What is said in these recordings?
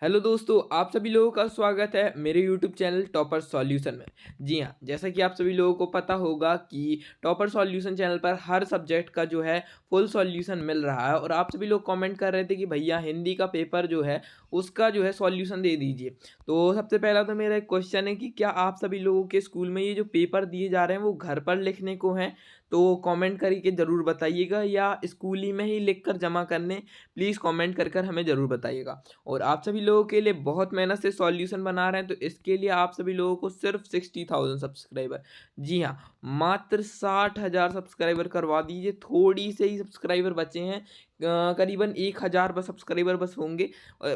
Hello दोस्तों, आप सभी लोगों का स्वागत है मेरे यूट्यूब चैनल टॉपर सॉल्यूशन में। जी हाँ, जैसा कि आप सभी लोगों को पता होगा कि टॉपर सॉल्यूशन चैनल पर हर सब्जेक्ट का जो है फुल सॉल्यूशन मिल रहा है। और आप सभी लोग कमेंट कर रहे थे कि भैया हिंदी का पेपर जो है उसका जो है सॉल्यूशन दे दीजिए। तो सबसे पहला तो मेरा एक क्वेश्चन है कि क्या आप सभी लोगों के स्कूल में ये जो पेपर दिए जा रहे हैं वो घर पर लिखने को हैं? तो कमेंट करके ज़रूर बताइएगा, या स्कूल ही में ही लिख कर जमा करने प्लीज़ कमेंट कर हमें ज़रूर बताइएगा। और आप सभी लोगों के लिए बहुत मेहनत से सॉल्यूशन बना रहे हैं, तो इसके लिए आप सभी लोगों को सिर्फ 60,000 सब्सक्राइबर, जी हाँ, मात्र 60,000 सब्सक्राइबर करवा दीजिए। थोड़ी से ही सब्सक्राइबर बचे हैं, करीबन 1,000 बस सब्सक्राइबर बस होंगे।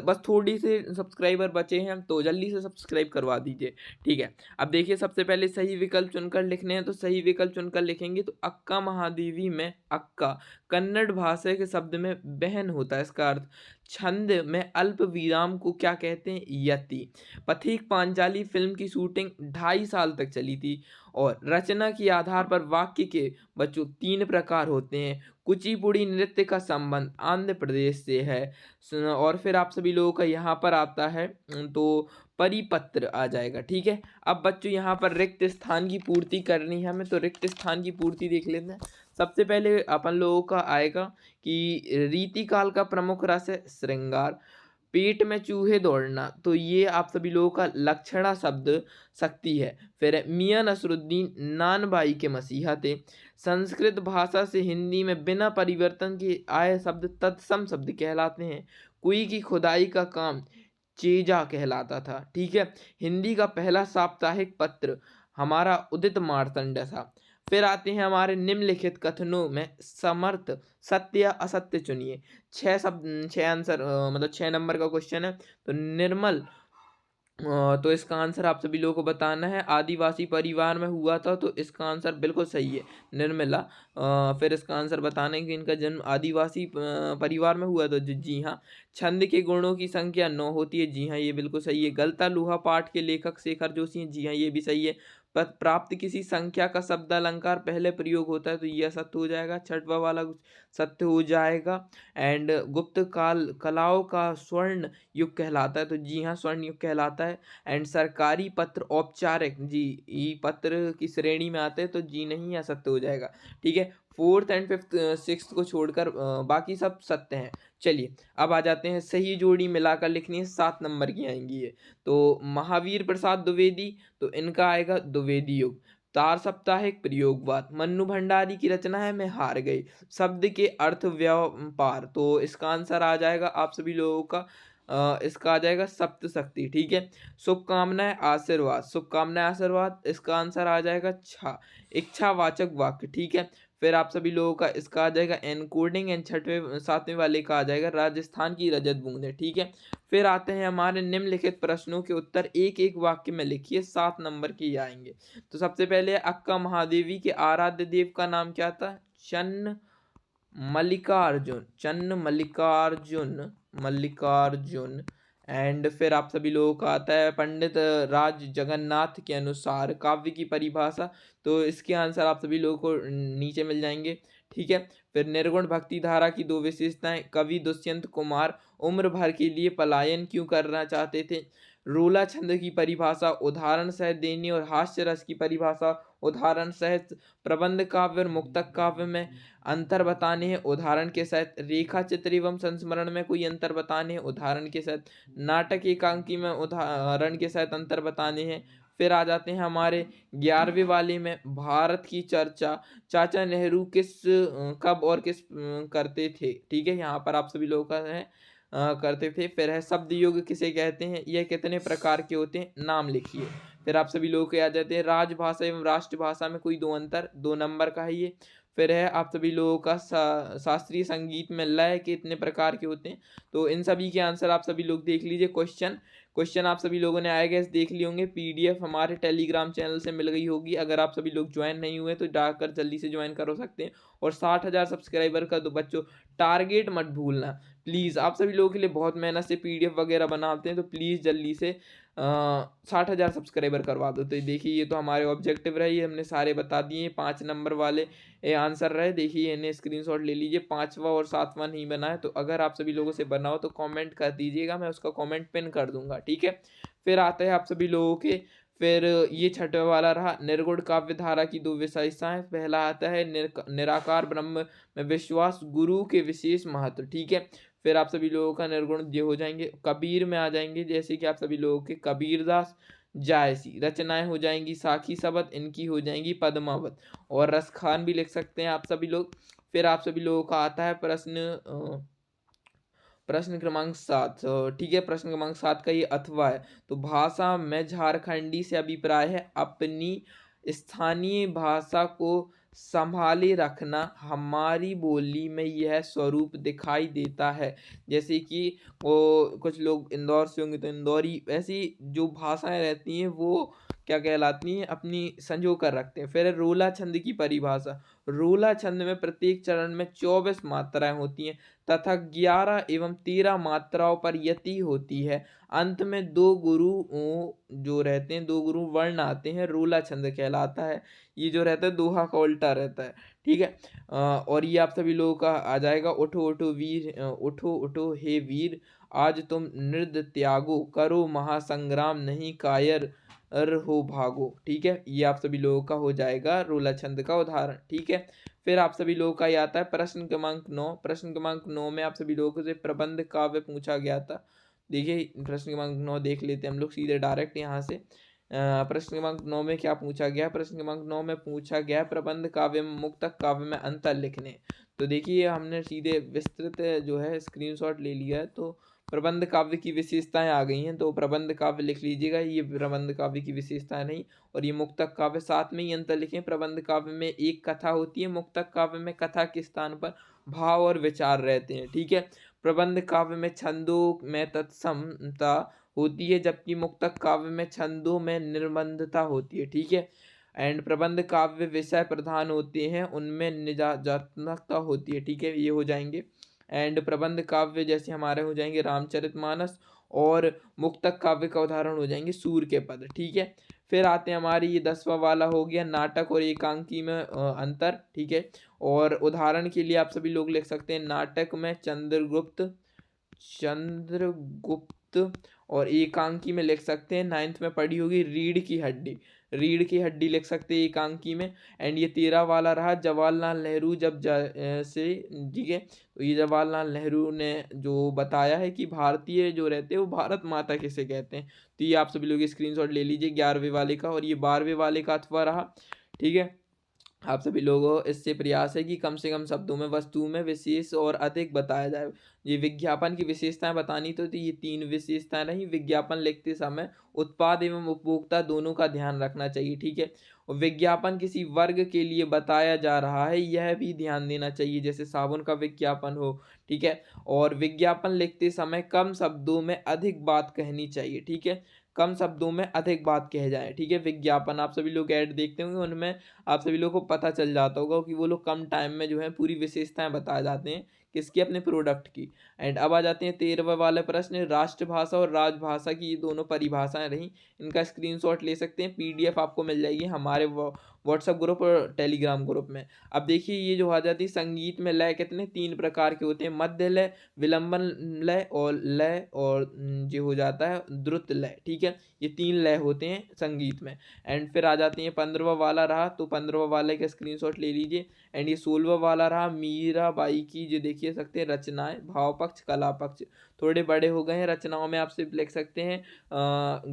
बस थोड़ी से सब्सक्राइबर बचे हैं, तो जल्दी से सब्सक्राइब करवा दीजिए। ठीक है, अब देखिए, सबसे पहले सही विकल्प चुनकर लिखने हैं, तो सही विकल्प चुनकर लिखेंगे तो अक्का महादेवी में अक्का कन्नड़ भाषा के शब्द में बहन होता है। इसका अर्थ छंद में अल्प विराम को क्या कहते हैं? यति। पथिक पांचाली फिल्म की शूटिंग 2.5 साल तक चली थी। और रचना के आधार पर वाक्य के बच्चों 3 प्रकार होते हैं। कुचिपुड़ी नृत्य का संबंध आंध्र प्रदेश से है। और फिर आप सभी लोगों का यहाँ पर आता है, तो परिपत्र आ जाएगा। ठीक है, अब बच्चों यहाँ पर रिक्त स्थान की पूर्ति करनी है हमें, तो रिक्त स्थान की पूर्ति देख लेते हैं। सबसे पहले अपन लोगों का आएगा कि रीतिकाल का प्रमुख रस है श्रृंगार। पेट में चूहे दौड़ना, तो ये आप सभी लोगों का लक्षणा शब्द शक्ति है। फिर मियां नसरुद्दीन नान भाई के मसीहा थे। संस्कृत भाषा से हिंदी में बिना परिवर्तन के आए शब्द तत्सम शब्द कहलाते हैं। कुई की खुदाई का काम चेजा कहलाता था। ठीक है, हिंदी का पहला साप्ताहिक पत्र हमारा उदित मार्तंड था। फिर आते हैं हमारे निम्नलिखित कथनों में समर्थ सत्य या असत्य चुनिए। 6 आंसर, मतलब 6 नंबर का क्वेश्चन है। तो निर्मल, तो इसका आंसर आप सभी लोगों को बताना है। आदिवासी परिवार में हुआ था, तो इसका आंसर बिल्कुल सही है, निर्मला। फिर इसका आंसर बताना है कि इनका जन्म आदिवासी परिवार में हुआ था। जी हाँ। छंद के गुणों की संख्या 9 होती है। जी हाँ, ये बिल्कुल सही है। गलता लूहा पाठ के लेखक शेखर जोशी हैं। जी हाँ, ये भी सही है। प्राप्त किसी संख्या का शब्द अलंकार पहले प्रयोग होता है, तो यह सत्य हो जाएगा। छठवा वाला सत्य हो जाएगा। एंड गुप्त काल कलाओं का स्वर्ण युग कहलाता है, तो जी हाँ, स्वर्ण युग कहलाता है। एंड सरकारी पत्र औपचारिक, जी, ई पत्र की श्रेणी में आते हैं, तो जी नहीं, असत्य हो जाएगा। ठीक है, फोर्थ एंड फिफ्थ सिक्स्थ को छोड़कर बाकी सब सत्य हैं। चलिए, अब आ जाते हैं सही जोड़ी मिलाकर लिखनी है, 7 नंबर की आएंगी ये। तो महावीर प्रसाद द्विवेदी, तो इनका आएगा द्विवेदी युग। तार साप्ताहिक प्रयोगवाद मन्नू भंडारी की रचना है मैं हार गई। शब्द के अर्थ व्यापार, तो इसका आंसर आ जाएगा आप सभी लोगों का, इसका आ जाएगा सप्तशक्ति। ठीक है, शुभकामनाएं आशीर्वाद, शुभकामनाएं आशीर्वाद, इसका आंसर आ जाएगा छा इच्छावाचक वाक्य। ठीक है, फिर आप सभी लोगों का इसका आ जाएगा एनकोडिंग। एंड छठवें सातवें वाले का आ जाएगा राजस्थान की रजत बूंदें। ठीक है, फिर आते हैं हमारे निम्नलिखित प्रश्नों के उत्तर, एक एक वाक्य में लिखिए, 7 नंबर के ही आएंगे। तो सबसे पहले अक्का महादेवी के आराध्य देव का नाम क्या था? चन्न मल्लिकार्जुन, चन्न मल्लिकार्जुन, मल्लिकार्जुन। एंड फिर आप सभी लोगों का आता है पंडित राज जगन्नाथ के अनुसार काव्य की परिभाषा, तो इसके आंसर आप सभी लोगों को नीचे मिल जाएंगे। ठीक है, फिर निर्गुण भक्ति धारा की 2 विशेषताएं, कवि दुष्यंत कुमार उम्र भर के लिए पलायन क्यों करना चाहते थे। रोला छंद की परिभाषा उदाहरण सहित देनी, और हास्य रस की परिभाषा उदाहरण सहित। प्रबंध काव्य और मुक्तक काव्य में अंतर बताने हैं, उदाहरण के साथ। रेखा चित्र एवं संस्मरण में कोई अंतर बताने हैं, उदाहरण के साथ। नाटक एकांकी में उदाहरण के साथ अंतर बताने हैं। फिर आ जाते हैं हमारे 11वें वाले में, भारत की चर्चा चाचा नेहरू कब और किस करते थे। ठीक है, यहाँ पर आप सभी लोगों का है करते थे। फिर है शब्द युग किसे कहते हैं, यह कितने प्रकार के होते हैं, नाम लिखिए। फिर आप सभी लोगों के आ जाते हैं राजभाषा एवं राष्ट्रभाषा में कोई 2 अंतर, 2 नंबर का है ये। फिर है आप सभी लोगों का शास्त्रीय संगीत में लय कितने प्रकार के होते हैं, तो इन सभी के आंसर आप सभी लोग देख लीजिए। क्वेश्चन क्वेश्चन आप सभी लोगों ने आई गेस देख लिए होंगे, पीडीएफ हमारे टेलीग्राम चैनल से मिल गई होगी। अगर आप सभी लोग ज्वाइन नहीं हुए तो जाकर जल्दी से ज्वाइन करो सकते हैं। और 60,000 सब्सक्राइबर का तो बच्चों टारगेट मत भूलना, प्लीज़ आप सभी लोगों के लिए बहुत मेहनत से पीडीएफ वगैरह बनाते हैं, तो प्लीज़ जल्दी से 60,000 सब्सक्राइबर करवा दो। तो देखिए ये तो हमारे ऑब्जेक्टिव रहे, ये हमने सारे बता दिए। 5 नंबर वाले आंसर रहे, देखिए इन्हें स्क्रीनशॉट ले लीजिए। 5वां और 7वां नहीं बना है, तो अगर आप सभी लोगों से बना हो तो कमेंट कर दीजिएगा, मैं उसका कमेंट पिन कर दूंगा, ठीक है। फिर आता है आप सभी लोगों के, फिर ये छठवें वाला रहा, निर्गुण काव्य धारा की दो विशेषताएं। पहला आता है निराकार ब्रह्म में विश्वास, गुरु के विशेष महत्व, ठीक है। फिर आप सभी लोगों का निर्गुण ये हो जाएंगे। कबीर में आ जाएंगे, जैसे कि आप सभी लोगों के कबीरदास, जायसी रचनाएं हो जाएंगी। साखी सबद इनकी हो जाएंगी पद्मावत, और रसखान भी लिख सकते हैं आप सभी लोग। फिर आप सभी लोगों का आता है प्रश्न क्रमांक 7, ठीक है। प्रश्न क्रमांक 7 का ये अथवा है। तो भाषा में झारखंडी से अभिप्राय है अपनी स्थानीय भाषा को संभाले रखना, हमारी बोली में यह स्वरूप दिखाई देता है। जैसे कि वो कुछ लोग इंदौर से होंगे तो इंदौरी, ऐसी जो भाषाएं रहती हैं वो क्या कहलाती हैं, अपनी संजो कर रखते हैं। फिर रोला छंद की परिभाषा। रोला छंद में प्रत्येक चरण में 24 मात्राएं होती हैं तथा 11 एवं 13 मात्राओं पर यति होती है। अंत में दो गुरु जो रहते हैं, दो गुरु वर्ण आते हैं, रोला छंद कहलाता है। ये जो रहता है दोहा का उल्टा रहता है, ठीक है। और ये आप सभी लोगों का आ जाएगा। उठो उठो वीर, उठो उठो हे वीर, आज तुम नृत्य त्यागो, करो महासंग्राम, नहीं कायर हो भागो, ठीक है। ये आप सभी लोगों का हो जाएगा रोला छंद का उदाहरण, ठीक है। फिर आप सभी लोगों का ये आता है प्रश्न क्रमांक 9। प्रश्न क्रमांक 9 में आप सभी लोगों से प्रबंध काव्य पूछा गया था। देखिए प्रश्न क्रमांक 9 देख लेते हैं हम लोग सीधे डायरेक्ट यहाँ से। प्रश्न क्रमांक 9 में क्या पूछा गया? प्रश्न क्रमांक 9 में पूछा गया प्रबंध काव्य में मुक्तक काव्य में अंतर लिखने। तो देखिए हमने सीधे विस्तृत जो है स्क्रीनशॉट ले लिया है। तो प्रबंध काव्य की विशेषताएं आ गई हैं, तो प्रबंध काव्य लिख लीजिएगा, ये प्रबंध काव्य की विशेषताएं नहीं। और ये मुक्तक काव्य, साथ में ही अंतर लिखें। प्रबंध काव्य में एक कथा होती है, मुक्तक काव्य में कथा के स्थान पर भाव और विचार रहते हैं, ठीक है। प्रबंध काव्य में छंदों में तत्समता होती है, जबकि मुक्तक काव्य में छंदों में निर्बंधता होती है, ठीक है। एंड प्रबंध काव्य विषय प्रधान होते हैं, उनमें निजात्मकता होती है, ठीक है। ये हो जाएंगे। एंड प्रबंध काव्य जैसे हमारे हो जाएंगे रामचरितमानस, और मुक्तक काव्य का उदाहरण हो जाएंगे सूर के पद, ठीक है। फिर आते हैं हमारी ये 10वां वाला हो गया नाटक और एकांकी में अंतर, ठीक है। और उदाहरण के लिए आप सभी लोग लिख सकते हैं नाटक में चंद्रगुप्त, और एकांकी में लिख सकते हैं 9th में पढ़ी होगी रीढ़ की हड्डी लिख सकते हैं एकांकी में। एंड ये 13 वाला रहा जवाहरलाल नेहरू से, ठीक है। तो ये जवाहरलाल नेहरू ने जो बताया है कि भारतीय जो रहते हैं वो भारत माता किसे कहते हैं। तो ये आप सभी लोग स्क्रीनशॉट ले लीजिए 11वें वाले का। और ये 12वें वाले का अथवा रहा, ठीक है। आप सभी लोगों इससे प्रयास है कि कम से कम शब्दों में वस्तु में विशेष और अधिक बताया जाए। ये विज्ञापन की विशेषताएं बतानी तो थी, ये 3 विशेषताएं रही। विज्ञापन लिखते समय उत्पाद एवं उपभोक्ता दोनों का ध्यान रखना चाहिए, ठीक है। और विज्ञापन किसी वर्ग के लिए बताया जा रहा है, यह भी ध्यान देना चाहिए, जैसे साबुन का विज्ञापन हो, ठीक है। और विज्ञापन लिखते समय कम शब्दों में अधिक बात कहनी चाहिए, ठीक है। कम शब्दों में अधिक बात कह जाए, ठीक है। विज्ञापन आप सभी लोग ऐड देखते होंगे, उनमें आप सभी लोगों को पता चल जाता होगा कि वो लोग कम टाइम में जो है पूरी विशेषताएं बताए जाते हैं किसकी, अपने प्रोडक्ट की। एंड अब आ जाते हैं 13वां वाला प्रश्न, राष्ट्रभाषा और राजभाषा की ये दोनों परिभाषाएं रहीं। इनका स्क्रीनशॉट ले सकते हैं, पीडीएफ आपको मिल जाएगी हमारे व्हाट्सएप ग्रुप और टेलीग्राम ग्रुप में। अब देखिए ये जो आ जाती है संगीत में लय कितने 3 प्रकार के होते हैं, मध्य लय, विलंबन लय और जो हो जाता है द्रुत लय, ठीक है। ये 3 लय होते हैं संगीत में। एंड फिर आ जाती है 15वां वाला रहा, तो 15वां वाले का स्क्रीनशॉट ले लीजिए। एंड ये 16वां वाला रहा मीराबाई की, जो देखिए सकते हैं रचनाएं, भाव पक्ष कला पक्ष। थोड़े बड़े हो गए हैं, रचनाओं में आप सिर्फ लिख सकते हैं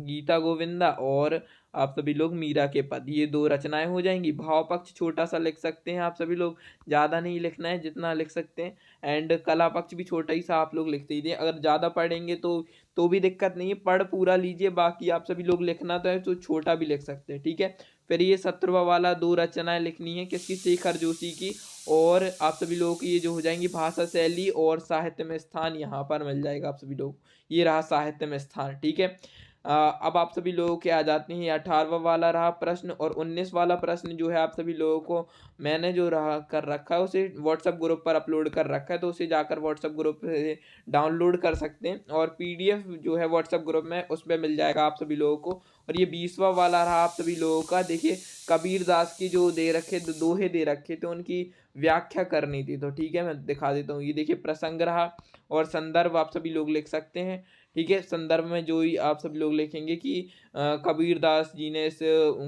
गीता गोविंदा और आप सभी लोग मीरा के पद, ये 2 रचनाएं हो जाएंगी। भाव पक्ष छोटा सा लिख सकते हैं आप सभी लोग, ज़्यादा नहीं लिखना है, जितना लिख सकते हैं। एंड कला पक्ष भी छोटा ही सा आप लोग लिख दीजिए, अगर ज़्यादा पढ़ेंगे तो भी दिक्कत नहीं है, पढ़ पूरा लीजिए, बाकी आप सभी लोग लिखना तो है तो छोटा भी लिख सकते हैं, ठीक है। फिर ये 17वां वाला 2 रचनाएं लिखनी है, किसकी, शेखर जोशी की। और आप सभी लोगों की ये जो हो जाएंगी भाषा शैली और साहित्य में स्थान, यहाँ पर मिल जाएगा आप सभी लोग, ये रहा साहित्य में स्थान, ठीक है। अब आप सभी लोगों के आ जाते हैं 18वां वाला रहा प्रश्न, और 19 वाला प्रश्न जो है आप सभी लोगों को मैंने जो रहा कर रखा है उसे व्हाट्सएप ग्रुप पर अपलोड कर रखा है, तो उसे जाकर व्हाट्सएप ग्रुप से डाउनलोड कर सकते हैं, और पीडीएफ जो है व्हाट्सएप ग्रुप में उसमें मिल जाएगा आप सभी लोगों को। और ये 20वां वाला रहा आप सभी लोगों का। देखिए, कबीर दास की जो दे रखे दोहे दे रखे थे उनकी व्याख्या करनी थी, तो ठीक है मैं दिखा देता हूँ। ये देखिए प्रसंग रहा, और संदर्भ आप सभी लोग लिख सकते हैं। ठीक है, संदर्भ में जो ही आप सभी लोग लिखेंगे कि कबीर दास जी ने इस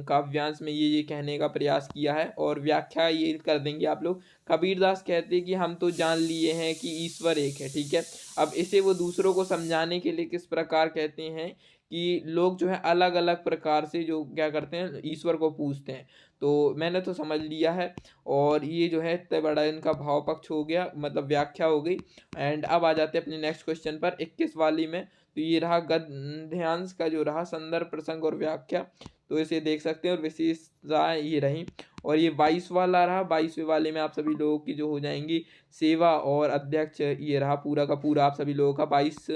काव्यांश में ये कहने का प्रयास किया है, और व्याख्या ये कर देंगे आप लोग। कबीर दास कहते हैं कि हम तो जान लिए हैं कि ईश्वर एक है। ठीक है, अब इसे वो दूसरों को समझाने के लिए किस प्रकार कहते हैं कि लोग जो है अलग अलग प्रकार से जो क्या करते हैं ईश्वर को पूजते हैं। तो मैंने तो समझ लिया है, और ये जो है इतना बड़ा इनका भाव पक्ष हो गया, मतलब व्याख्या हो गई। एंड अब आ जाते हैं अपने नेक्स्ट क्वेश्चन पर 21 वाली में। तो ये रहा गद्यांश का जो रहा संदर्भ प्रसंग और व्याख्या, तो इसे देख सकते हैं, और विशेषताएं ये रही। और ये 22 वाला रहा, 22वें वाले में आप सभी लोगों की जो हो जाएंगी सेवा और अध्यक्ष, ये रहा पूरा का पूरा आप सभी लोगों का 22।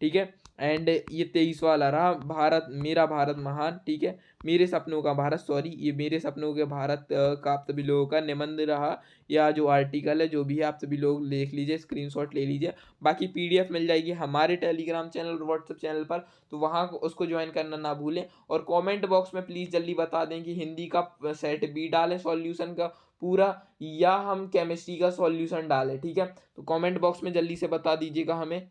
ठीक है, एंड ये 23 वाला रहा भारत मेरा भारत महान। ठीक है, मेरे सपनों का भारत, सॉरी ये मेरे सपनों के भारत का आप सभी लोगों का निबंध रहा, या जो आर्टिकल है जो भी है आप सभी लोग देख लीजिए, स्क्रीनशॉट ले लीजिए। बाकी पीडीएफ मिल जाएगी हमारे टेलीग्राम चैनल और व्हाट्सएप चैनल पर, तो वहाँ उसको ज्वाइन करना ना भूलें। और कमेंट बॉक्स में प्लीज़ जल्दी बता दें कि हिंदी का सेट बी डालें सॉल्यूशन का पूरा, या हम केमिस्ट्री का सॉल्यूशन डालें। ठीक है, तो कमेंट बॉक्स में जल्दी से बता दीजिएगा हमें।